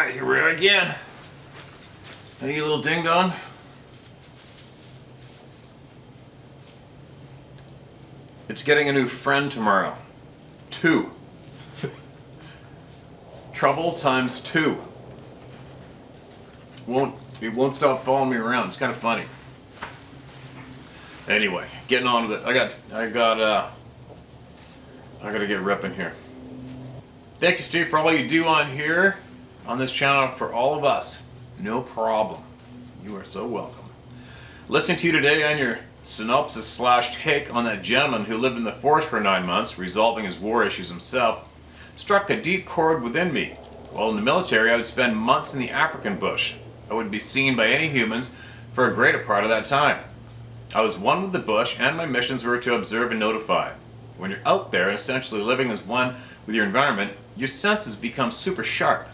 Alright, here we are again. Hey, you little ding dong. It's getting a new friend tomorrow. 2. Trouble times 2. It won't stop following me around. It's kind of funny. Anyway, getting on with it. I gotta get ripping here. Thank you, Steve, for all you do on here, on this channel, for all of us. No problem. You are so welcome. Listening to you today on your synopsis / take on that gentleman who lived in the forest for 9 months, resolving his war issues himself, struck a deep chord within me. While in the military, I would spend months in the African bush. I wouldn't be seen by any humans for a greater part of that time. I was one with the bush, and my missions were to observe and notify. When you're out there, essentially living as one with your environment, your senses become super sharp.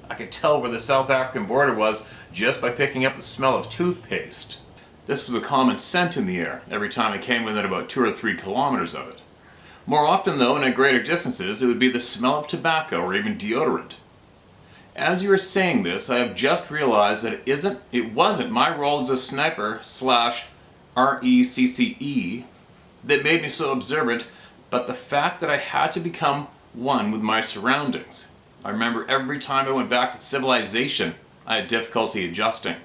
I could tell where the South African border was just by picking up the smell of toothpaste. This was a common scent in the air every time I came within about 2 or 3 kilometers of it. More often though, and at greater distances, it would be the smell of tobacco or even deodorant. As you were saying this, I have just realized that it wasn't my role as a sniper / RECCE that made me so observant, but the fact that I had to become one with my surroundings. I remember every time I went back to civilization, I had difficulty adjusting.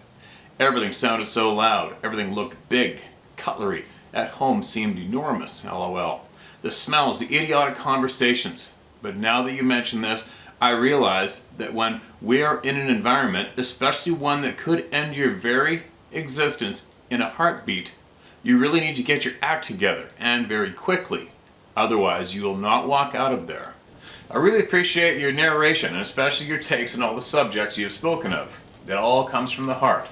Everything sounded so loud, everything looked big. Cutlery at home seemed enormous, lol. The smells, the idiotic conversations. But now that you mention this, I realize that when we are in an environment, especially one that could end your very existence in a heartbeat, you really need to get your act together, and very quickly. Otherwise, you will not walk out of there. I really appreciate your narration, and especially your takes on all the subjects you have spoken of. It all comes from the heart.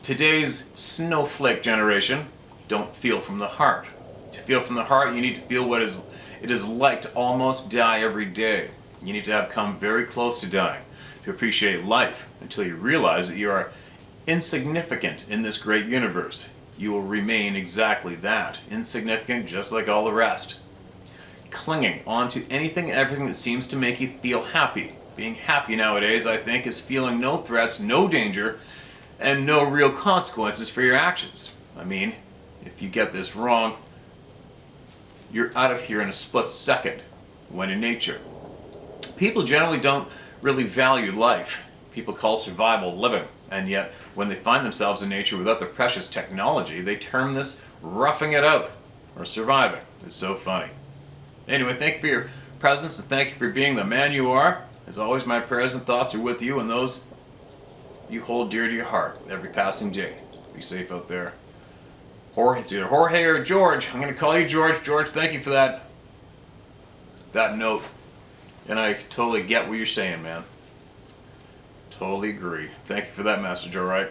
Today's snowflake generation don't feel from the heart. To feel from the heart, you need to feel what it is like to almost die every day. You need to have come very close to dying to appreciate life until you realize that you are insignificant in this great universe. You will remain exactly that, insignificant just like all the rest. Clinging onto anything and everything that seems to make you feel happy. Being happy nowadays, I think, is feeling no threats, no danger, and no real consequences for your actions. I mean, if you get this wrong, you're out of here in a split second, when in nature. People generally don't really value life. People call survival living, and yet when they find themselves in nature without the precious technology, they term this roughing it out, or surviving. It's so funny. Anyway, thank you for your presence, and thank you for being the man you are. As always, my prayers and thoughts are with you and those you hold dear to your heart every passing day. Be safe out there. It's either Jorge or George. I'm going to call you George. George, thank you for that note. And I totally get what you're saying, man. Totally agree. Thank you for that message, alright?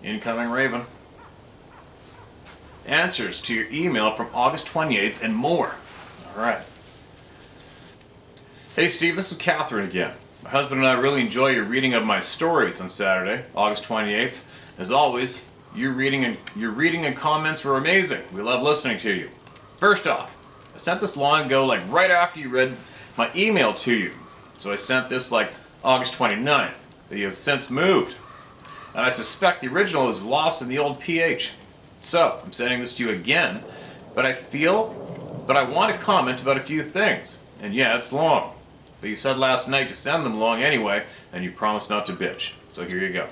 Incoming Raven. Answers to your email from August 28th and more. Alright. Hey Steve, this is Catherine again. My husband and I really enjoy your reading of my stories on Saturday, August 28th. As always, your reading and comments were amazing. We love listening to you. First off, I sent this long ago, like right after you read my email to you. So I sent this like August 29th, that you have since moved. And I suspect the original is lost in the old PH. So, I'm sending this to you again, but I want to comment about a few things. And yeah, it's long. But you said last night to send them long anyway, and you promised not to bitch. So here you go.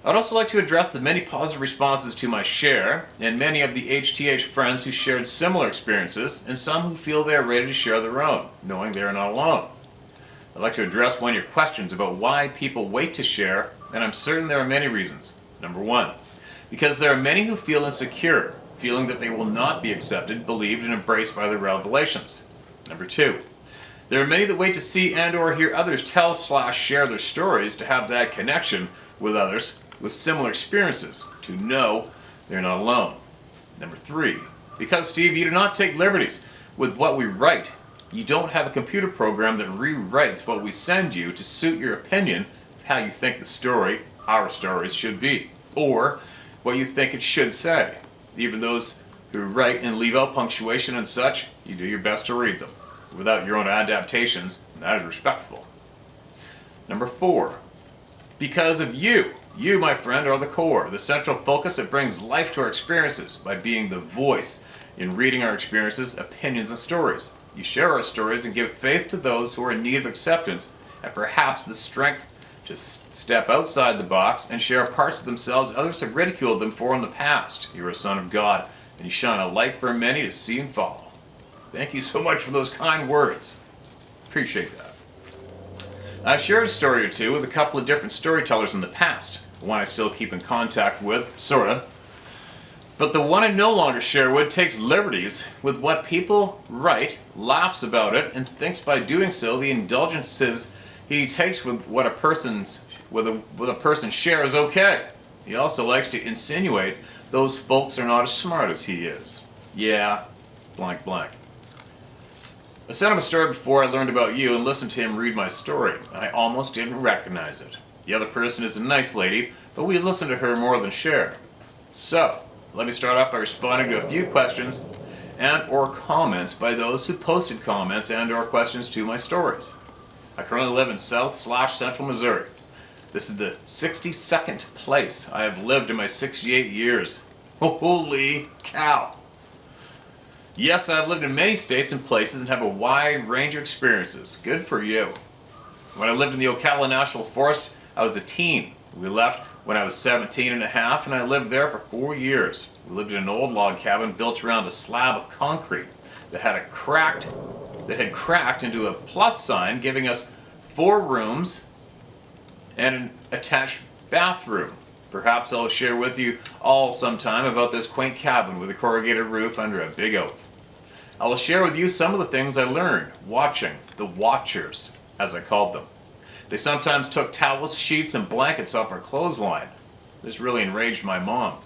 I'd also like to address the many positive responses to my share, and many of the HTH friends who shared similar experiences, and some who feel they are ready to share their own, knowing they are not alone. I'd like to address one of your questions about why people wait to share, and I'm certain there are many reasons. Number 1, because there are many who feel insecure, feeling that they will not be accepted, believed, and embraced by their revelations. Number 2, there are many that wait to see and or hear others tell / share their stories to have that connection with others with similar experiences, to know they're not alone. Number 3, because Steve, you do not take liberties with what we write. You don't have a computer program that rewrites what we send you to suit your opinion of how you think the story our stories should be, or what you think it should say. Even those who write and leave out punctuation and such, you do your best to read them. Without your own adaptations, that is respectful. Number 4. Because of you. You, my friend, are the core, the central focus that brings life to our experiences by being the voice in reading our experiences, opinions, and stories. You share our stories and give faith to those who are in need of acceptance and perhaps the strength to step outside the box and share parts of themselves others have ridiculed them for in the past. You're a son of God, and you shine a light for many to see and follow. Thank you so much for those kind words. Appreciate that. I've shared a story or two with a couple of different storytellers in the past, one I still keep in contact with, sorta. But the one I no longer share with takes liberties with what people write, laughs about it, and thinks by doing so the indulgences he takes with what a person shares okay. He also likes to insinuate those folks are not as smart as he is. Yeah, blank blank. I sent him a story before I learned about you and listened to him read my story. I almost didn't recognize it. The other person is a nice lady, but we listen to her more than share. So, let me start off by responding to a few questions and or comments by those who posted comments and or questions to my stories. I currently live in South/Central Missouri. This is the 62nd place I have lived in my 68 years. Holy cow! Yes, I've lived in many states and places and have a wide range of experiences. Good for you. When I lived in the Ocala National Forest, I was a teen. We left when I was 17 and a half, and I lived there for 4 years. We lived in an old log cabin built around a slab of concrete that had cracked into a plus sign, giving us 4 rooms and an attached bathroom. Perhaps I'll share with you all sometime about this quaint cabin with a corrugated roof under a big oak. I will share with you some of the things I learned watching the Watchers, as I called them. They sometimes took towels, sheets, and blankets off our clothesline. This really enraged my mom.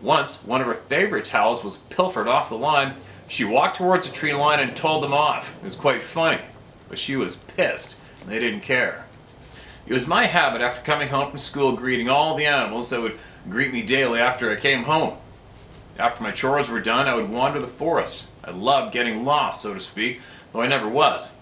Once, one of her favorite towels was pilfered off the line. She walked towards the tree line and told them off. It was quite funny, but she was pissed, and they didn't care. It was my habit after coming home from school greeting all the animals that would greet me daily after I came home. After my chores were done, I would wander the forest. I loved getting lost, so to speak, though I never was.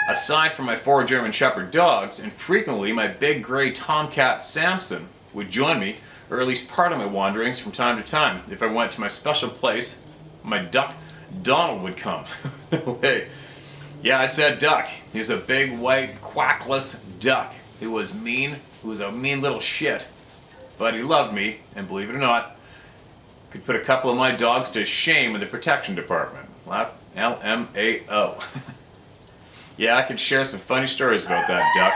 Aside from my 4 German Shepherd dogs, and frequently my big gray tomcat Samson would join me, or at least part of my wanderings from time to time. If I went to my special place, my duck Donald would come. No way. Yeah, I said duck. He was a big, white, quackless duck. He was mean. He was a mean little shit. But he loved me, and believe it or not, could put a couple of my dogs to shame in the protection department. LMAO. Yeah, I could share some funny stories about that duck.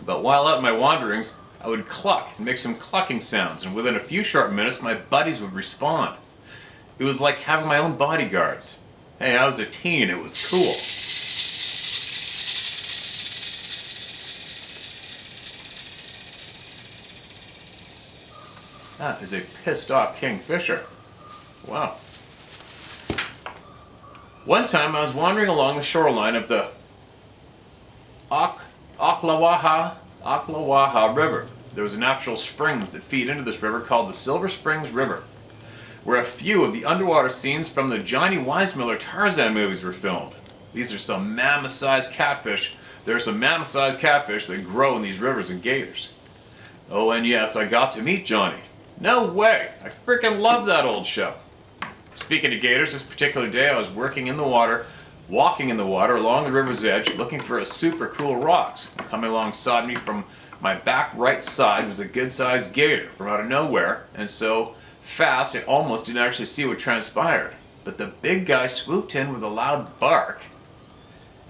But while out in my wanderings, I would cluck and make some clucking sounds, and within a few short minutes, my buddies would respond. It was like having my own bodyguards. Hey, I was a teen, it was cool. That is a pissed off kingfisher. Wow. One time I was wandering along the shoreline of the Ocklawaha River. There was a natural springs that feed into this river called the Silver Springs River, where a few of the underwater scenes from the Johnny Weissmuller Tarzan movies were filmed. These are some mammoth-sized catfish. There are some mammoth-sized catfish that grow in these rivers and gators. Oh, and yes, I got to meet Johnny. No way! I freaking love that old show. Speaking of gators, this particular day I was walking in the water along the river's edge, looking for a super cool rocks. Coming alongside me from my back right side was a good-sized gator from out of nowhere, and so fast I almost didn't actually see what transpired. But the big guy swooped in with a loud bark,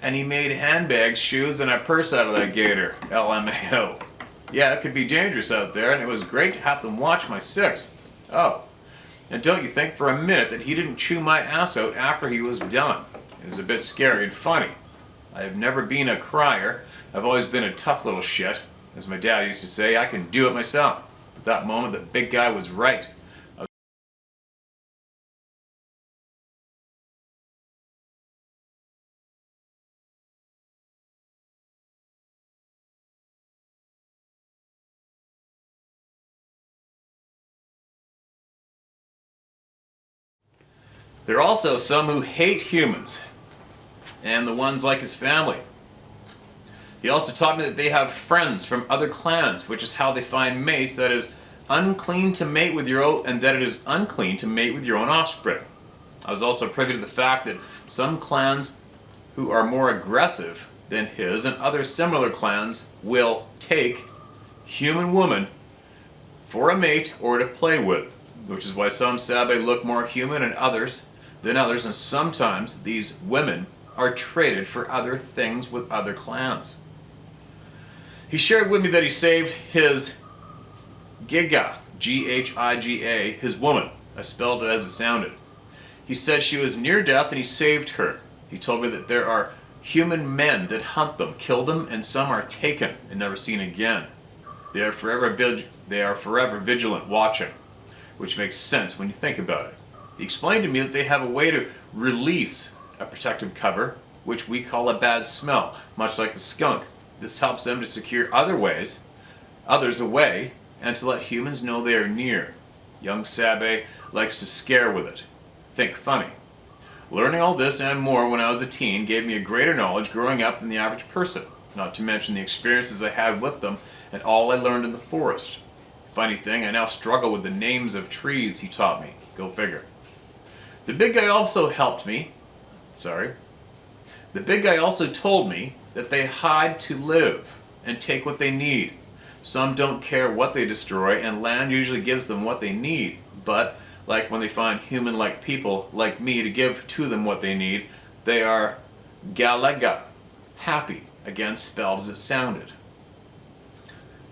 and he made handbags, shoes, and a purse out of that gator. LMAO. Yeah, it could be dangerous out there, and it was great to have them watch my 6. Oh, and don't you think for a minute that he didn't chew my ass out after he was done. It was a bit scary and funny. I have never been a crier. I've always been a tough little shit. As my dad used to say, I can do it myself. At that moment, the big guy was right. There are also some who hate humans, and the ones like his family. He also taught me that they have friends from other clans, which is how they find mates that is unclean to mate with your own, and that it is unclean to mate with your own offspring. I was also privy to the fact that some clans who are more aggressive than his and other similar clans will take human woman for a mate or to play with, which is why some Sabe look more human and others, and sometimes these women are traded for other things with other clans. He shared with me that he saved his Giga, G-H-I-G-A, his woman. I spelled it as it sounded. He said she was near death and he saved her. He told me that there are human men that hunt them, kill them, and some are taken and never seen again. They are forever vigilant, watching, which makes sense when you think about it. He explained to me that they have a way to release a protective cover, which we call a bad smell, much like the skunk. This helps them to secure others away and to let humans know they are near. Young Sabe likes to scare with it. Think funny. Learning all this and more when I was a teen gave me a greater knowledge growing up than the average person, not to mention the experiences I had with them and all I learned in the forest. Funny thing, I now struggle with the names of trees he taught me. Go figure. The big guy also told me that they hide to live and take what they need. Some don't care what they destroy, and land usually gives them what they need. But, like when they find human-like people like me to give to them what they need, they are galega, happy, again spelled as it sounded.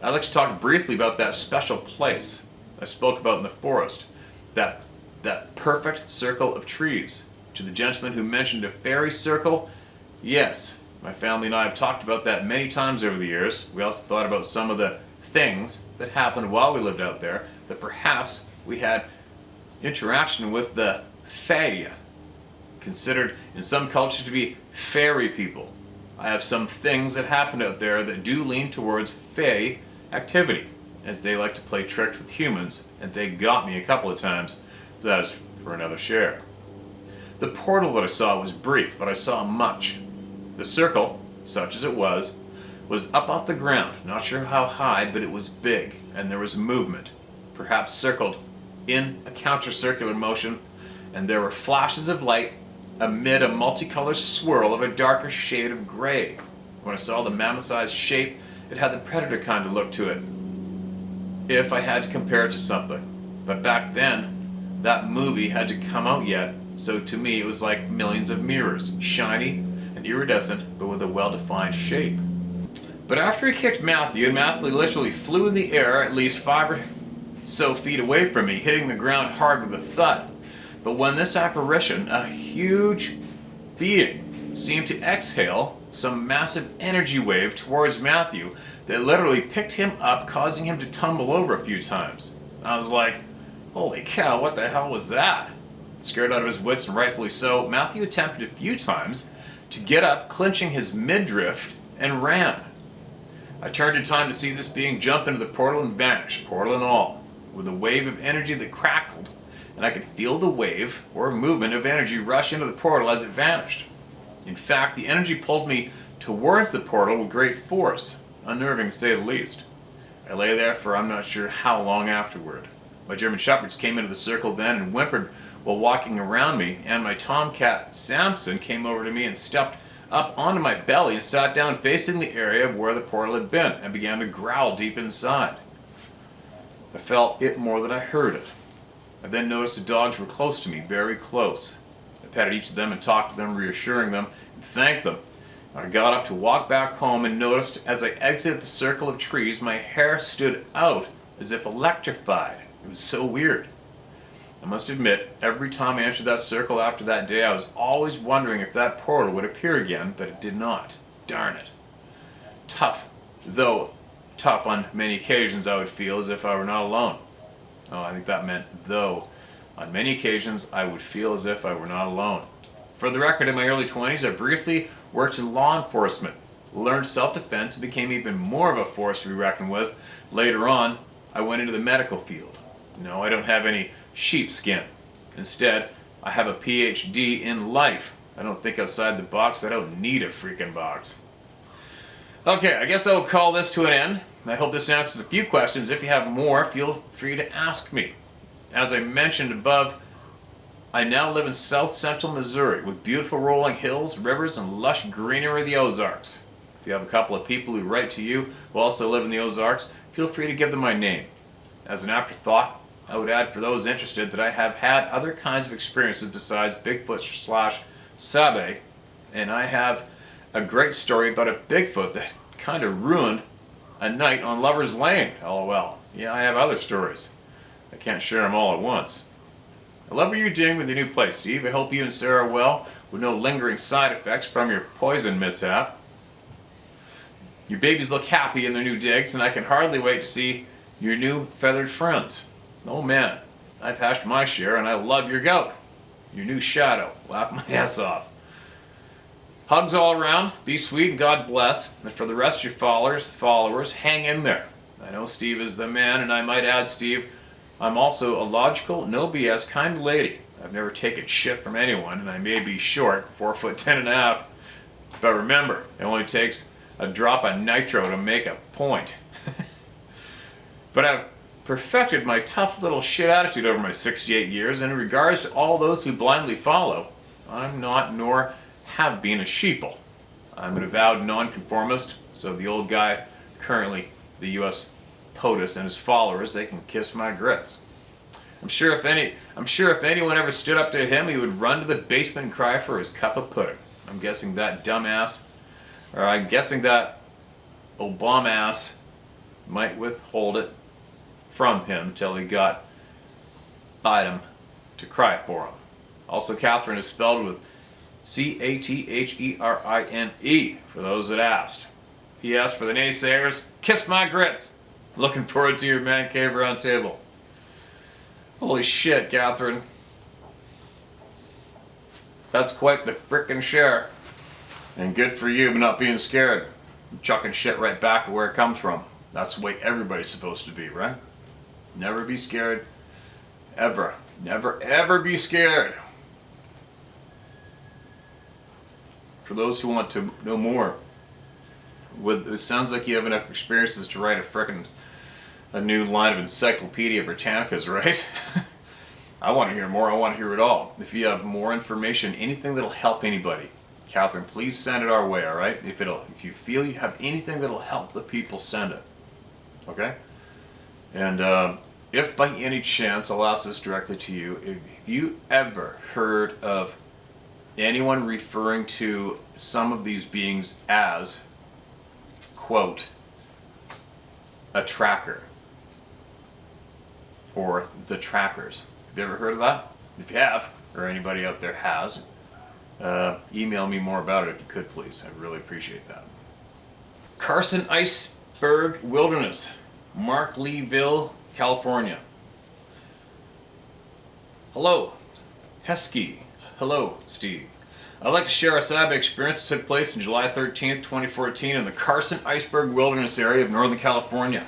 I'd like to talk briefly about that special place I spoke about in the forest, that perfect circle of trees. To the gentleman who mentioned a fairy circle, yes, my family and I have talked about that many times over the years. We also thought about some of the things that happened while we lived out there, that perhaps we had interaction with the fae, considered in some cultures to be fairy people. I have some things that happened out there that do lean towards fae activity, as they like to play tricks with humans, and they got me a couple of times. That is for another share. The portal that I saw was brief, but I saw much. The circle, such as it was up off the ground, not sure how high, but it was big, and there was movement, perhaps circled in a counter-circular motion, and there were flashes of light amid a multicolored swirl of a darker shade of gray. When I saw the mammoth-sized shape, it had the predator kind of look to it, if I had to compare it to something. But back then, that movie had to come out yet, so to me it was like millions of mirrors, shiny and iridescent, but with a well-defined shape. But after he kicked Matthew, and Matthew literally flew in the air at least 5 or so feet away from me, hitting the ground hard with a thud. But when this apparition, a huge being, seemed to exhale some massive energy wave towards Matthew that literally picked him up, causing him to tumble over a few times. I was like, holy cow, what the hell was that? Scared out of his wits, and rightfully so, Matthew attempted a few times to get up, clinching his midriff, and ran. I turned in time to see this being jump into the portal and vanish, portal and all, with a wave of energy that crackled, and I could feel the wave, or movement of energy, rush into the portal as it vanished. In fact, the energy pulled me towards the portal with great force, unnerving to say the least. I lay there for I'm not sure how long afterward. My German Shepherds came into the circle then and whimpered while walking around me, and my tomcat Samson came over to me and stepped up onto my belly and sat down facing the area of where the portal had been and began to growl deep inside. I felt it more than I heard it. I then noticed the dogs were close to me, very close. I petted each of them and talked to them, reassuring them and thanked them. I got up to walk back home and noticed as I exited the circle of trees, my hair stood out as if electrified. It was so weird. I must admit, every time I entered that circle after that day, I was always wondering if that portal would appear again, but it did not. Darn it. Tough. Though tough on many occasions, I would feel as if I were not alone. Oh, I think that meant though. On many occasions, I would feel as if I were not alone. For the record, in my early 20s, I briefly worked in law enforcement, learned self-defense, and became even more of a force to be reckoned with. Later on, I went into the medical field. No, I don't have any sheepskin. Instead, I have a PhD in life. I don't think outside the box. I don't need a freaking box. Okay, I guess I'll call this to an end. I hope this answers a few questions. If you have more, feel free to ask me. As I mentioned above, I now live in south central Missouri with beautiful rolling hills, rivers, and lush greenery of the Ozarks. If you have a couple of people who write to you who also live in the Ozarks, feel free to give them my name. As an afterthought, I would add for those interested that I have had other kinds of experiences besides Bigfoot / Sabe, and I have a great story about a Bigfoot that kind of ruined a night on Lover's Lane. LOL. Yeah, I have other stories. I can't share them all at once. I love what you're doing with your new place, Steve. I hope you and Sarah are well, with no lingering side effects from your poison mishap. Your babies look happy in their new digs, and I can hardly wait to see your new feathered friends. Oh man, I've hatched my share, and I love your goat. Your new shadow. Laugh my ass off. Hugs all around. Be sweet and God bless. And for the rest of your followers, hang in there. I know Steve is the man, and I might add, Steve, I'm also a logical, no BS kind of lady. I've never taken shit from anyone, and I may be short, 4'10½". But remember, it only takes a drop of nitro to make a point. But I've perfected my tough little shit attitude over my 68 years, and in regards to all those who blindly follow, I'm not nor have been a sheeple. I'm an avowed nonconformist, so the old guy, currently the U.S. POTUS, and his followers, they can kiss my grits. I'm sure if anyone ever stood up to him, he would run to the basement and cry for his cup of pudding. I'm guessing that Obama ass might withhold it from him till he got Biden to cry for him. Also, Catherine is spelled with Catherine for those that asked. P.S. for the naysayers, kiss my grits. Looking forward to your man cave round table. Holy shit, Catherine. That's quite the frickin' share. And good for you for not being scared. Chucking shit right back where it comes from. That's the way everybody's supposed to be, right? Never be scared. Ever. Never ever be scared. For those who want to know more, it sounds like you have enough experiences to write a new line of Encyclopedia Britannicas, right? I want to hear more. I want to hear it all. If you have more information, anything that'll help anybody, Catherine, please send it our way, all right? If you feel you have anything that'll help the people, send it. Okay? And if by any chance, I'll ask this directly to you, if you ever heard of anyone referring to some of these beings as, quote, a tracker, or the trackers. Have you ever heard of that? If you have, or anybody out there has, email me more about it if you could, please. I'd really appreciate that. Carson Iceberg Wilderness, Mark Leeville, California. Hello, Heskey. Hello, Steve. I'd like to share a Sabe experience that took place on July 13th, 2014 in the Carson Iceberg Wilderness area of Northern California.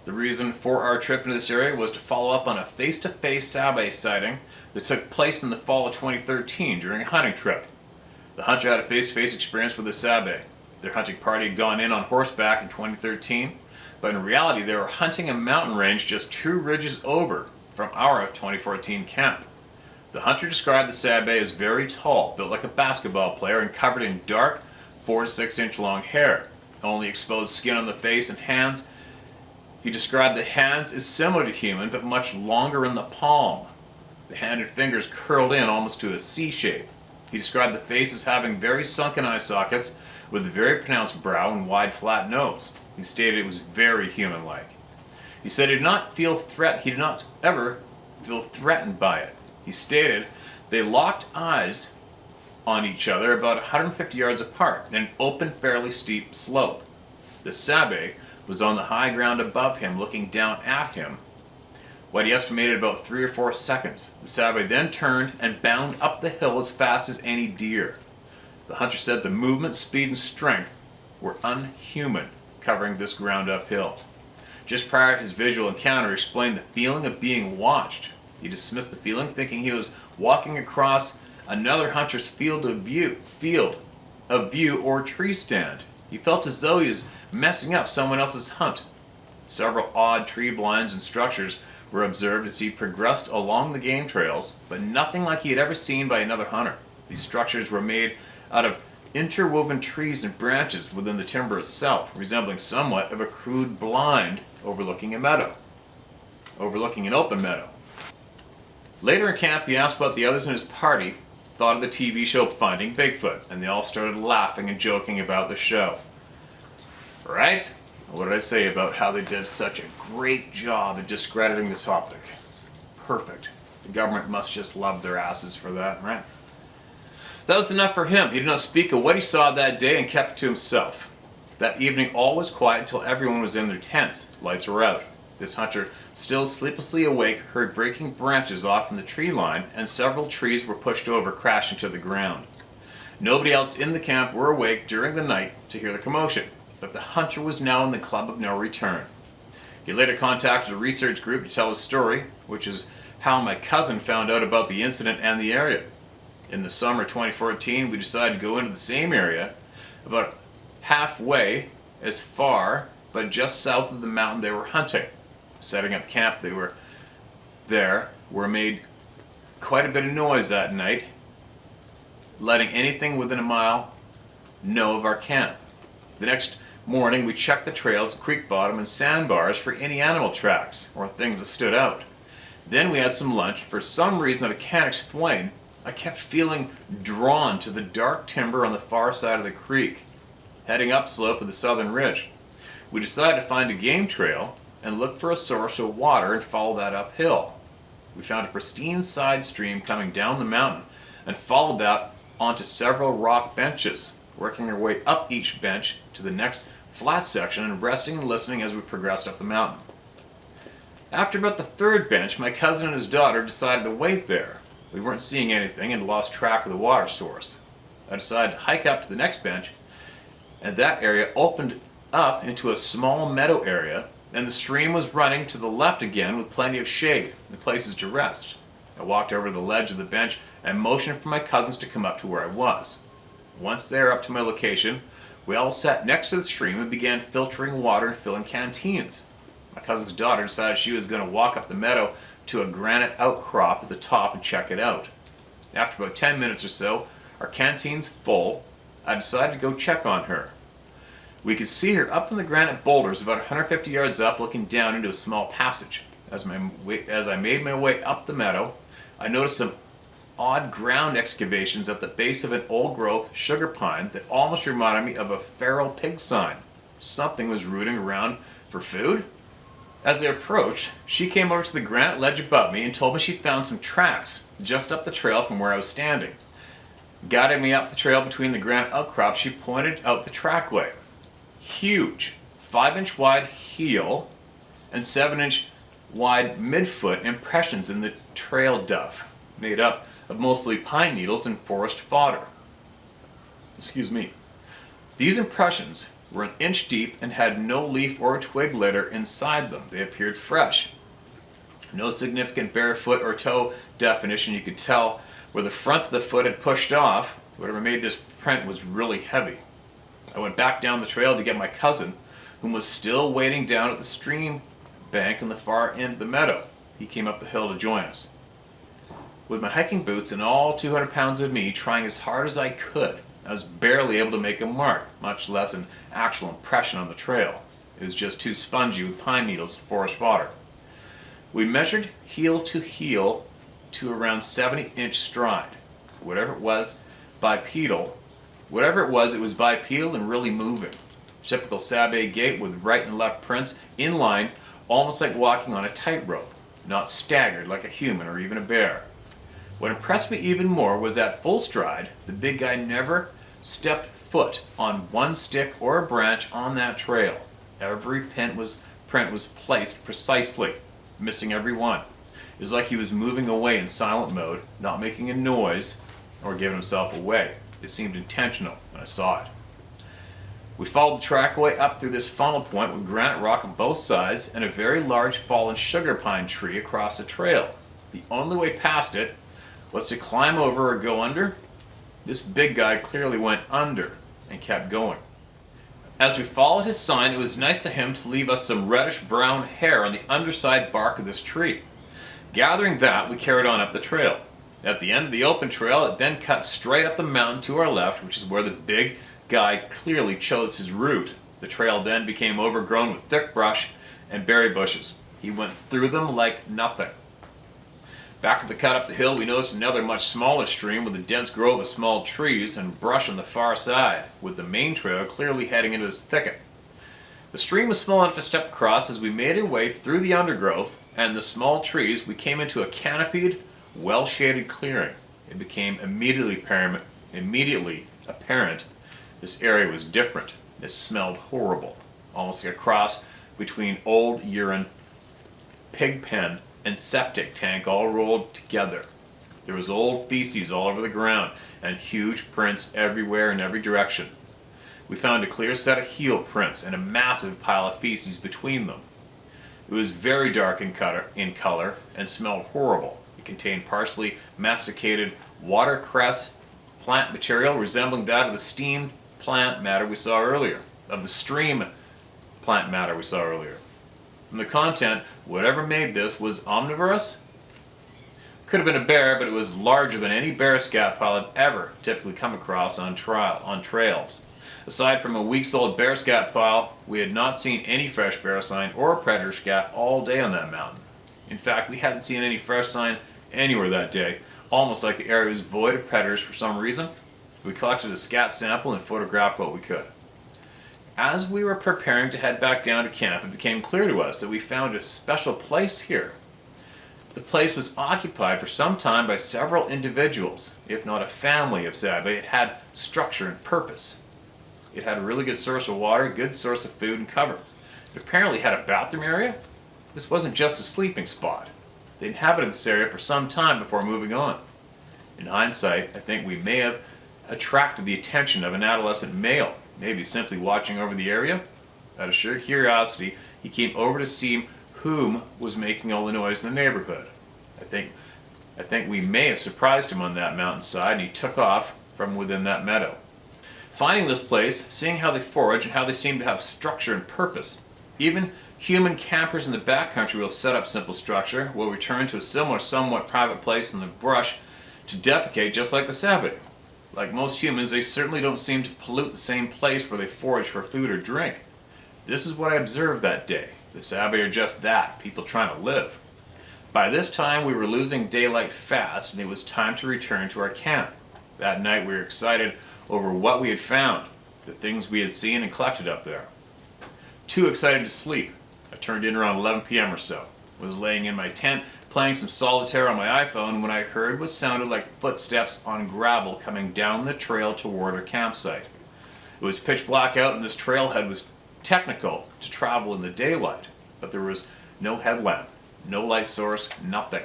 The reason for our trip into this area was to follow up on a face-to-face Sabe sighting that took place in the fall of 2013 during a hunting trip. The hunter had a face-to-face experience with the Sabe. Their hunting party had gone in on horseback in 2013, but in reality they were hunting a mountain range just 2 ridges over from our 2014 camp. The hunter described the Sabe as very tall, built like a basketball player, and covered in dark 4 to 6 inch long hair. Only exposed skin on the face and hands. He described the hands as similar to human, but much longer in the palm. The hand and fingers curled in almost to a C shape. He described the face as having very sunken eye sockets, with a very pronounced brow and wide flat nose. He stated it was very human-like. He said he did not ever feel threatened by it. He stated they locked eyes on each other about 150 yards apart, then open fairly steep slope. The Sabe was on the high ground above him, looking down at him, what he estimated about 3 or 4 seconds. The Sabe then turned and bound up the hill as fast as any deer. The hunter said the movement, speed, and strength were unhuman, covering this ground uphill. Just prior to his visual encounter, he explained the feeling of being watched. He dismissed the feeling, thinking he was walking across another hunter's field of view or tree stand. He felt as though he was messing up someone else's hunt. Several odd tree blinds and structures were observed as he progressed along the game trails, but nothing like he had ever seen by another hunter. These structures were made out of interwoven trees and branches within the timber itself, resembling somewhat of a crude blind overlooking an open meadow. Later in camp, he asked what the others in his party thought of the TV show Finding Bigfoot, and they all started laughing and joking about the show. Right? What did I say about how they did such a great job at discrediting the topic? It's perfect. The government must just love their asses for that, right? That was enough for him. He did not speak of what he saw that day and kept it to himself. That evening all was quiet until everyone was in their tents. Lights were out. This hunter, still sleeplessly awake, heard breaking branches off in the tree line, and several trees were pushed over, crashing to the ground. Nobody else in the camp were awake during the night to hear the commotion, but the hunter was now in the club of no return. He later contacted a research group to tell his story, which is how my cousin found out about the incident and the area. In the summer 2014, we decided to go into the same area, about halfway as far, but just south of the mountain they were hunting. Setting up camp, they were made quite a bit of noise that night, letting anything within a mile know of our camp. The next morning, we checked the trails, creek bottom, and sandbars for any animal tracks or things that stood out. Then we had some lunch. For some reason that I can't explain, I kept feeling drawn to the dark timber on the far side of the creek, heading upslope of the southern ridge. We decided to find a game trail and look for a source of water and follow that uphill. We found a pristine side stream coming down the mountain and followed that onto several rock benches, working our way up each bench to the next flat section and resting and listening as we progressed up the mountain. After about the third bench, my cousin and his daughter decided to wait there. We weren't seeing anything and lost track of the water source. I decided to hike up to the next bench, and that area opened up into a small meadow area, and the stream was running to the left again with plenty of shade and places to rest. I walked over to the ledge of the bench and motioned for my cousins to come up to where I was. Once they were up to my location, we all sat next to the stream and began filtering water and filling canteens. My cousin's daughter decided she was going to walk up the meadow to a granite outcrop at the top and check it out. After about 10 minutes or so, our canteen's full. I decided to go check on her. We could see her up in the granite boulders about 150 yards up, looking down into a small passage. As I made my way up the meadow, I noticed some odd ground excavations at the base of an old-growth sugar pine that almost reminded me of a feral pig sign. Something was rooting around for food. As I approached, she came over to the granite ledge above me and told me she found some tracks just up the trail from where I was standing. Guiding me up the trail between the granite outcrops, she pointed out the trackway. Huge 5-inch wide heel and 7-inch wide midfoot impressions in the trail duff, made up of mostly pine needles and forest fodder. Excuse me. These impressions were an inch deep and had no leaf or twig litter inside them. They appeared fresh. No significant bare foot or toe definition. You could tell where the front of the foot had pushed off. Whatever made this print was really heavy. I went back down the trail to get my cousin, whom was still waiting down at the stream bank on the far end of the meadow. He came up the hill to join us. With my hiking boots and all 200 pounds of me trying as hard as I could, I was barely able to make a mark, much less an actual impression on the trail. It was just too spongy with pine needles and forest fodder. We measured heel to around 70-inch stride. Whatever it was, it was bipedal and really moving. Typical Sabe gait with right and left prints in line, almost like walking on a tightrope, not staggered like a human or even a bear. What impressed me even more was that full stride, the big guy never stepped foot on one stick or a branch on that trail. Every print was placed precisely, missing every one. It was like he was moving away in silent mode, not making a noise or giving himself away. It seemed intentional, and I saw it. We followed the trackway up through this funnel point with granite rock on both sides and a very large fallen sugar pine tree across the trail. The only way past it was to climb over or go under. This big guy clearly went under and kept going. As we followed his sign, it was nice of him to leave us some reddish-brown hair on the underside bark of this tree. Gathering that, we carried on up the trail. At the end of the open trail, it then cut straight up the mountain to our left, which is where the big guy clearly chose his route. The trail then became overgrown with thick brush and berry bushes. He went through them like nothing. Back at the cut up the hill, we noticed another much smaller stream with a dense grove of small trees and brush on the far side, with the main trail clearly heading into this thicket. The stream was small enough to step across. As we made our way through the undergrowth and the small trees, we came into a canopied, well-shaded clearing. It became immediately apparent this area was different. It smelled horrible, almost like a cross between old urine, pig pen, and septic tank all rolled together. There was old feces all over the ground and huge prints everywhere in every direction. We found a clear set of heel prints and a massive pile of feces between them. It was very dark in color and smelled horrible. It contained partially masticated watercress plant material resembling that of the steamed plant matter we saw earlier, From the content, whatever made this was omnivorous. Could have been a bear, but it was larger than any bear scat pile I've ever typically come across on trails. Aside from a weeks-old bear scat pile, we had not seen any fresh bear sign or predator scat all day on that mountain. In fact, we hadn't seen any fresh sign anywhere that day, almost like the area was void of predators for some reason. We collected a scat sample and photographed what we could. As we were preparing to head back down to camp, it became clear to us that we found a special place here. The place was occupied for some time by several individuals, if not a family of Sabe. It had structure and purpose. It had a really good source of water, good source of food and cover. It apparently had a bathroom area. This wasn't just a sleeping spot. They inhabited this area for some time before moving on. In hindsight, I think we may have attracted the attention of an adolescent male, maybe simply watching over the area. Out of sheer curiosity, he came over to see whom was making all the noise in the neighborhood. I think we may have surprised him on that mountainside, and he took off from within that meadow. Finding this place, seeing how they forage and how they seem to have structure and purpose. Even human campers in the backcountry will set up simple structure, will return to a similar, somewhat private place in the brush to defecate just like the Sabe. Like most humans, they certainly don't seem to pollute the same place where they forage for food or drink. This is what I observed that day. The Sabe are just that, people trying to live. By this time, we were losing daylight fast, and it was time to return to our camp. That night, we were excited over what we had found, the things we had seen and collected up there. Too excited to sleep. I turned in around 11 p.m. or so. Was laying in my tent, playing some solitaire on my iPhone, when I heard what sounded like footsteps on gravel coming down the trail toward our campsite. It was pitch black out, and this trailhead was technical to travel in the daylight, but there was no headlamp, no light source, nothing.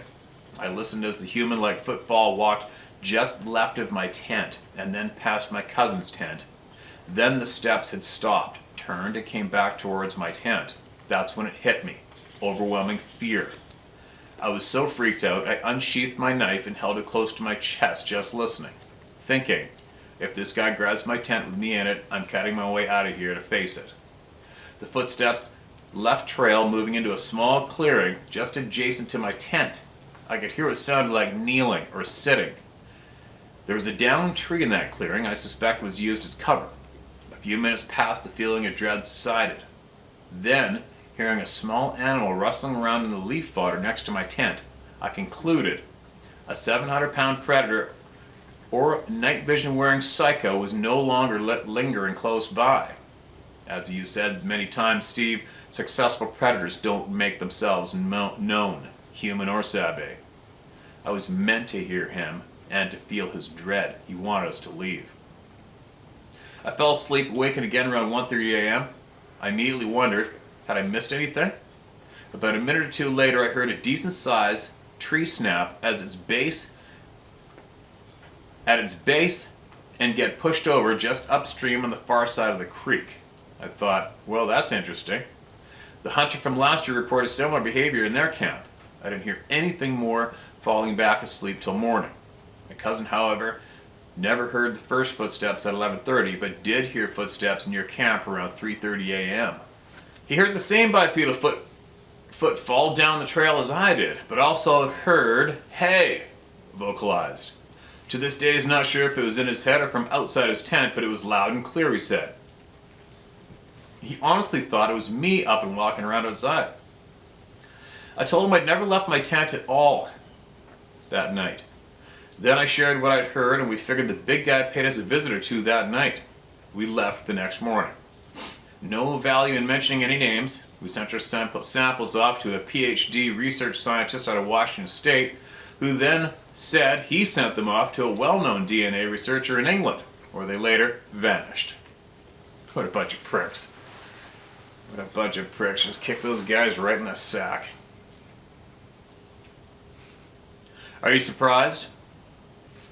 I listened as the human-like footfall walked just left of my tent and then past my cousin's tent. Then the steps had stopped, turned, and came back towards my tent. That's when it hit me. Overwhelming fear. I was so freaked out, I unsheathed my knife and held it close to my chest, just listening, thinking, if this guy grabs my tent with me in it, I'm cutting my way out of here to face it. The footsteps left trail, moving into a small clearing just adjacent to my tent. I could hear what sounded like kneeling or sitting. There was a downed tree in that clearing I suspect was used as cover. A few minutes passed, the feeling of dread subsided. Then, hearing a small animal rustling around in the leaf fodder next to my tent, I concluded a 700-pound predator or night vision wearing psycho was no longer lingering close by. As you said many times, Steve, successful predators don't make themselves known, human or Sabe. I was meant to hear him and to feel his dread. He wanted us to leave. I fell asleep, awakened again around 1:30 a.m. I immediately wondered, had I missed anything? About a minute or two later, I heard a decent-sized tree snap at its base and get pushed over just upstream on the far side of the creek. I thought, well, that's interesting. The hunter from last year reported similar behavior in their camp. I didn't hear anything more, falling back asleep till morning. My cousin, however, never heard the first footsteps at 11:30, but did hear footsteps near camp around 3:30 a.m. He heard the same bipedal foot fall down the trail as I did, but also heard, "Hey," vocalized. To this day, he's not sure if it was in his head or from outside his tent, but it was loud and clear, he said. He honestly thought it was me up and walking around outside. I told him I'd never left my tent at all that night. Then I shared what I'd heard, and we figured the big guy paid us a visit or two that night. We left the next morning. No value in mentioning any names. We sent our samples off to a PhD research scientist out of Washington State, who then said he sent them off to a well-known DNA researcher in England, where they later vanished. What a bunch of pricks. What a bunch of pricks. Just kick those guys right in the sack. Are you surprised?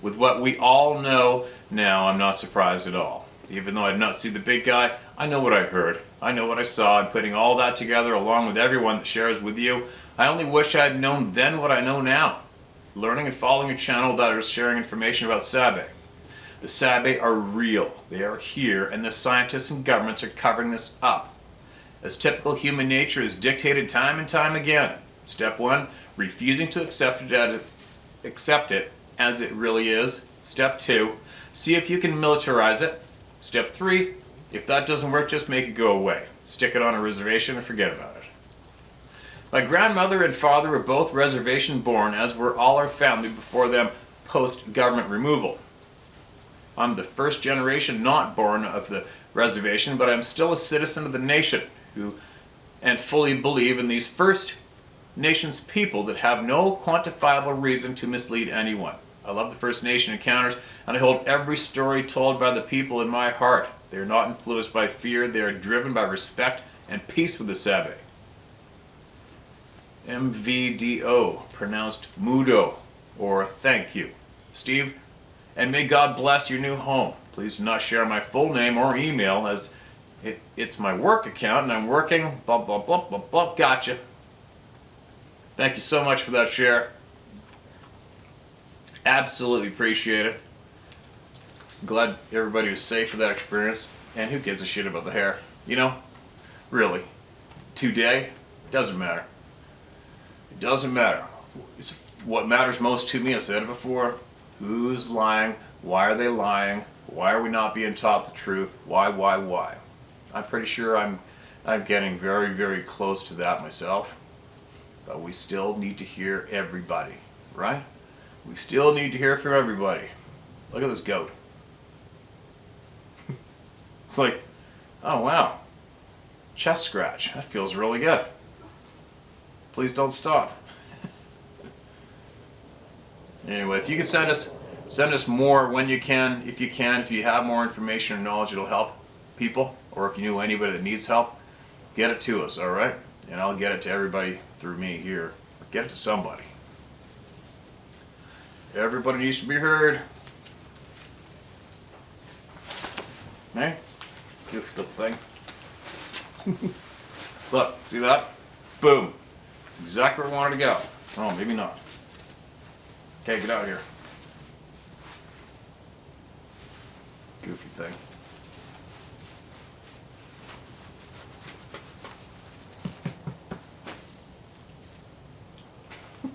With what we all know now, I'm not surprised at all. Even though I did not see the big guy, I know what I heard. I know what I saw, and putting all that together along with everyone that shares with you, I only wish I had known then what I know now. Learning and following a channel that is sharing information about Sabe. The Sabe are real. They are here, and the scientists and governments are covering this up. As typical human nature is dictated time and time again. Step 1, refusing to accept it as it really is. Step 2, see if you can militarize it. Step 3, if that doesn't work, just make it go away. Stick it on a reservation and forget about it. My grandmother and father were both reservation born, as were all our family before them post-government removal. I'm the first generation not born of the reservation, but I'm still a citizen of the nation and fully believe in these First Nations people that have no quantifiable reason to mislead anyone. I love the First Nation encounters, and I hold every story told by the people in my heart. They are not influenced by fear, they are driven by respect and peace with the Sabe. MVDO, pronounced Mudo, or thank you. Steve, and may God bless your new home. Please do not share my full name or email, as it's my work account and I'm working, blah, blah, blah, blah, blah, gotcha. Thank you so much for that share. Absolutely appreciate it. Glad everybody was safe for that experience. And who gives a shit about the hair? You know, really. Today, doesn't matter. It doesn't matter. It's what matters most to me, I've said it before. Who's lying? Why are they lying? Why are we not being taught the truth? Why? I'm pretty sure I'm getting very, very close to that myself. But we still need to hear everybody, right? We still need to hear from everybody. Look at this goat. It's like, oh wow, chest scratch. That feels really good. Please don't stop. Anyway, if you can send us more when you can. If you have more information or knowledge, it'll help people. Or if you knew anybody that needs help, get it to us, all right? And I'll get it to everybody through me here. Get it to somebody. Everybody needs to be heard. Hey, cute little thing. Look, see that? Boom. It's exactly where I wanted to go. Oh, maybe not. Okay, get out of here. Goofy thing.